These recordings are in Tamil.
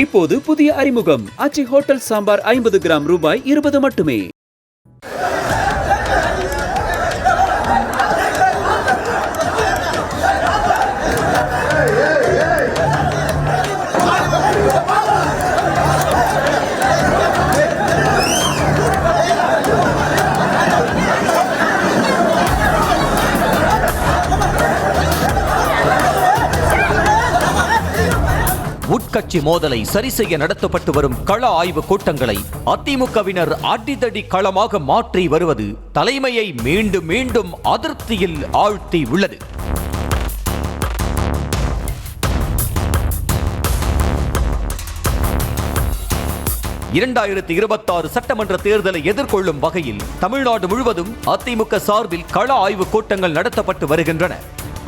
இப்போது புதிய அறிமுகம் ஆச்சி ஹோட்டல் சாம்பார் 50 கிராம் ரூபாய் 20 மட்டுமே. உட்கட்சி மோதலை சரி செய்ய நடத்தப்பட்டு வரும் கள ஆய்வு கூட்டங்களை அதிமுகவினர் அடிதடி களமாக மாற்றி வருவது தலைமையை மீண்டும் மீண்டும் அதிருப்தியில் ஆழ்த்தி உள்ளது. இரண்டாயிரத்து 26 சட்டமன்ற தேர்தலை எதிர்கொள்ளும் வகையில் தமிழ்நாடு முழுவதும் அதிமுக சார்பில் கள ஆய்வு கூட்டங்கள் நடத்தப்பட்டு வருகின்றன.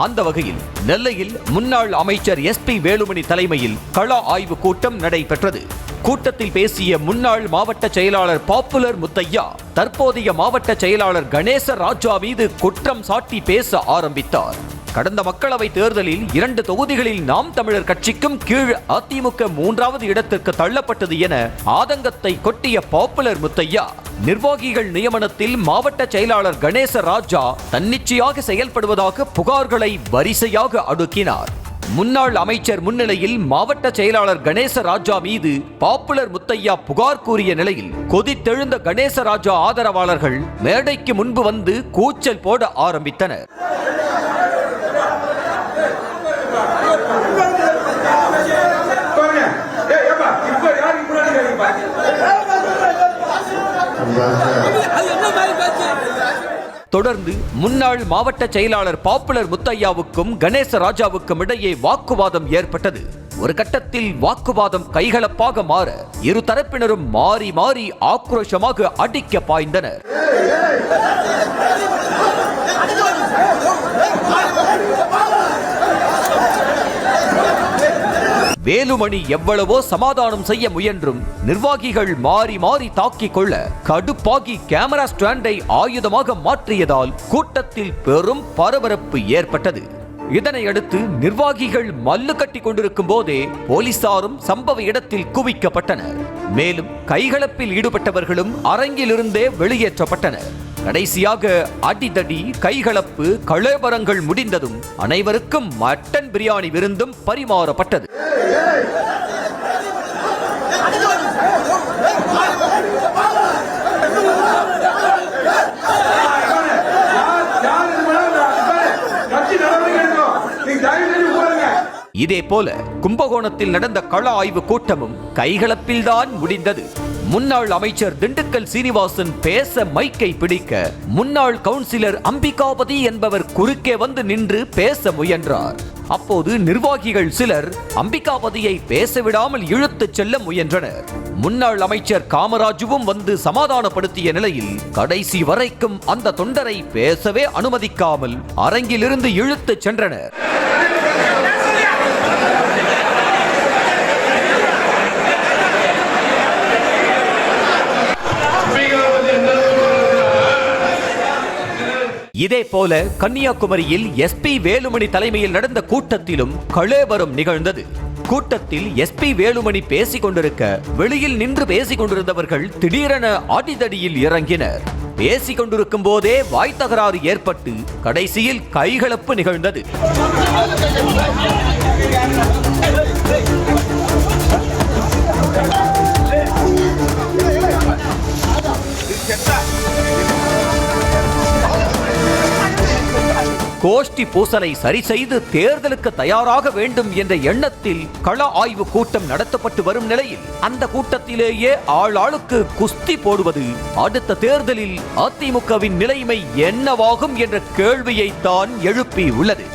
அந்த வகையில் நெல்லையில் முன்னாள் அமைச்சர் SP வேலுமணி தலைமையில் கள ஆய்வு கூட்டம் நடைபெற்றது. கூட்டத்தில் பேசிய முன்னாள் மாவட்ட செயலாளர் பாப்புலர் முத்தையா தற்போதைய மாவட்ட செயலாளர் கணேச ராஜா மீது குற்றம் சாட்டி பேச ஆரம்பித்தார். கடந்த மக்களவை தேர்தலில் 2 தொகுதிகளில் நாம் தமிழர் கட்சிக்கும் கீழ் அதிமுக 3வது இடத்திற்கு தள்ளப்பட்டது என ஆதங்கத்தை கொட்டிய பாப்புலர் முத்தையா நிர்வாகிகள் நியமனத்தில் மாவட்ட செயலாளர் கணேச ராஜா தன்னிச்சையாக செயல்படுவதாக புகார்களை வரிசையாக அடுக்கினார். முன்னாள் அமைச்சர் முன்னிலையில் மாவட்ட செயலாளர் கணேச ராஜா மீது பாப்புலர் முத்தையா புகார் கூறிய நிலையில் கொதித்தெழுந்த கணேச ராஜா ஆதரவாளர்கள் மேடைக்கு முன்பு வந்து கூச்சல் போட ஆரம்பித்தனர். தொடர்ந்து முன்னாள் மாவட்ட செயலாளர் பாப்புலர் முத்தையாவுக்கும் கணேச ராஜாவுக்கும் இடையே வாக்குவாதம் ஏற்பட்டது. ஒரு கட்டத்தில் வாக்குவாதம் கைகலப்பாக மாற இரு தரப்பினரும் மாறி மாறி ஆக்ரோஷமாக அடிக்க பாய்ந்தனர். வேலுமணி எவ்வளவோ சமாதானம் செய்ய முயன்றும் நிர்வாகிகள் மாறி மாறி தாக்கிக் கொள்ள கடுப்பாகி கேமரா ஸ்டாண்டை ஆயுதமாக மாற்றியதால் கூட்டத்தில் பெரும் பரபரப்பு ஏற்பட்டது. இதனையடுத்து நிர்வாகிகள் மல்லு கட்டி கொண்டிருக்கும் போதே போலீசாரும் சம்பவ இடத்தில் குவிக்கப்பட்டனர். மேலும் கைகலப்பில் ஈடுபட்டவர்களும் அரங்கிலிருந்தே வெளியேற்றப்பட்டனர். கடைசியாக அடிதடி, கைகலப்பு, கலவரங்கள் முடிந்ததும் அனைவருக்கும் மட்டன் பிரியாணி விருந்தும் பரிமாறப்பட்டது. இதே போல கும்பகோணத்தில் நடந்த கள ஆய்வு கூட்டமும் கைகலப்பில்தான் முடிந்தது. முன்னாள் அமைச்சர் திண்டுக்கல் சீனிவாசன் பேச மைக்கை பிடிக்க முன்னாள் கவுன்சிலர் அம்பிகாபதி என்பவர் குறுக்கே வந்து நின்று பேச முயன்றார். அப்போது நிர்வாகிகள் சிலர் அம்பிகாபதியை பேச விடாமல் இழுத்துச் செல்ல முயன்றனர். முன்னாள் அமைச்சர் காமராஜுவும் வந்து சமாதானப்படுத்திய நிலையில் கடைசி வரைக்கும் அந்த தொண்டரை பேசவே அனுமதிக்காமல் அரங்கிலிருந்து இழுத்துச் சென்றனர். இதே போல கன்னியாகுமரியில் SP வேலுமணி தலைமையில் நடந்த கூட்டத்திலும் கலவரம் நிகழ்ந்தது. கூட்டத்தில் SP வேலுமணி பேசிக் கொண்டிருக்க வெளியில் நின்று பேசிக் கொண்டிருந்தவர்கள் திடீரென அடிதடியில் இறங்கினர். பேசிக் கொண்டிருக்கும் போதே வாய் தகராறு ஏற்பட்டு கடைசியில் கைகலப்பு நிகழ்ந்தது. கோஷ்டி பூசலை சரி செய்து தேர்தலுக்கு தயாராக வேண்டும் என்ற எண்ணத்தில் கள ஆய்வு கூட்டம் நடத்தப்பட்டு வரும் நிலையில் அந்த கூட்டத்திலேயே ஆளாளுக்கு குஸ்தி போடுவது அடுத்த தேர்தலில் அதிமுகவின் நிலைமை என்னவாகும் என்ற கேள்வியை தான் எழுப்பி உள்ளது.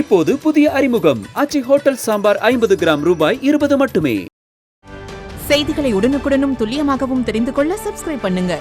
இப்போது புதிய அறிமுகம் ஆச்சி ஹோட்டல் சாம்பார் 50 கிராம் ரூபாய் 20 மட்டுமே. செய்திகளை உடனுக்குடனும் துல்லியமாகவும் தெரிந்து கொள்ள சப்ஸ்கிரைப் பண்ணுங்க.